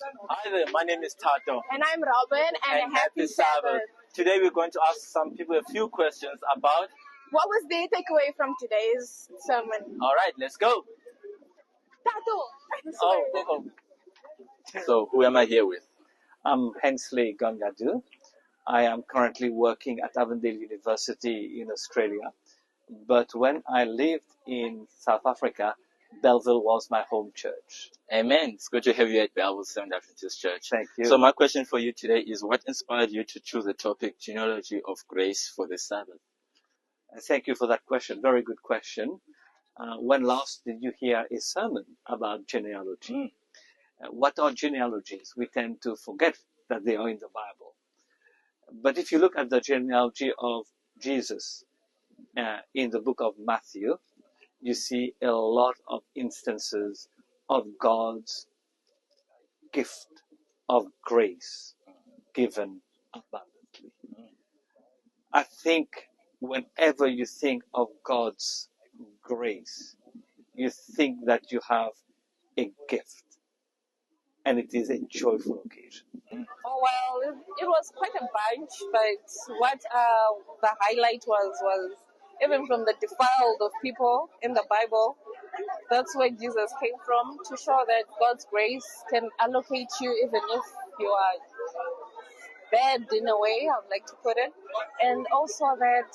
Hi there, my name is Tato. And I'm Robin, and happy Sabbath. Today we're going to ask some people a few questions about... What was the takeaway from today's sermon? All right, let's go. Tato! Oh. So, who am I here with? I'm Hensley Gangadu. I am currently working at Avondale University in Australia. But when I lived in South Africa, Bellville was my home church. Amen. It's good to have you at Bellville Seventh Adventist Church. Thank you. So my question for you today is, what inspired you to choose the topic genealogy of grace for this Sabbath? Thank you for that question. Very good question. When last did you hear a sermon about genealogy? What are genealogies? We tend to forget that they are in the Bible. But if you look at the genealogy of Jesus in the book of Matthew, you see a lot of instances of God's gift of grace given abundantly. I think whenever you think of God's grace, you think that you have a gift, and it is a joyful occasion. Oh, well, it was quite a bunch, but what the highlight was even from the defiled of people in the Bible. That's where Jesus came from, to show that God's grace can allocate you even if you are bad in a way, I would like to put it. And also that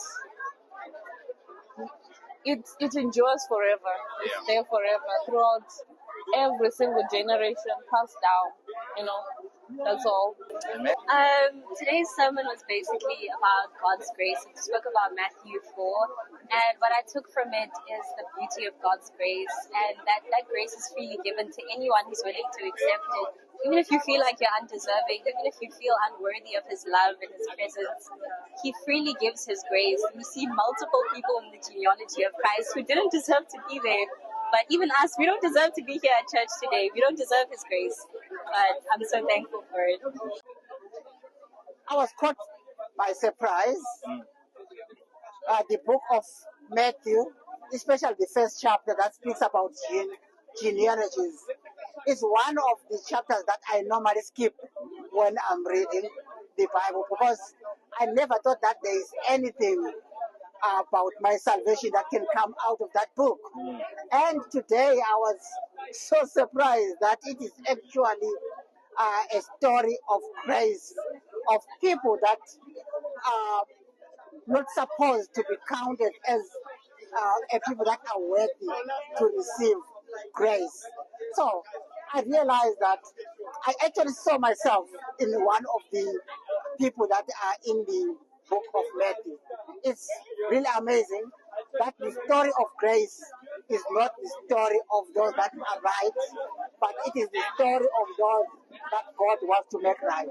it endures forever. It's there forever throughout every single generation passed down, that's all. Today's sermon was basically about God's grace. It spoke about Matthew 4, and what I took from it is the beauty of God's grace, and that grace is freely given to anyone who's willing to accept it. Even if you feel like you're undeserving, even if you feel unworthy of His love and His presence, He freely gives His grace. We see multiple people in the genealogy of Christ who didn't deserve to be there. But even us, we don't deserve to be here at church today. We don't deserve His grace. But I'm so thankful for it. I was caught by surprise. The book of Matthew, especially the first chapter that speaks about genealogies, is one of the chapters that I normally skip when I'm reading the Bible, because I never thought that there is anything about my salvation that can come out of that book. And today I was so surprised that it is actually a story of grace, of people that are not supposed to be counted as a people that are worthy to receive grace. So I realized that I actually saw myself in one of the people that are in the book of Matthew. It's really amazing that the story of grace is not the story of those that are right, but it is the story of those that God wants to make right.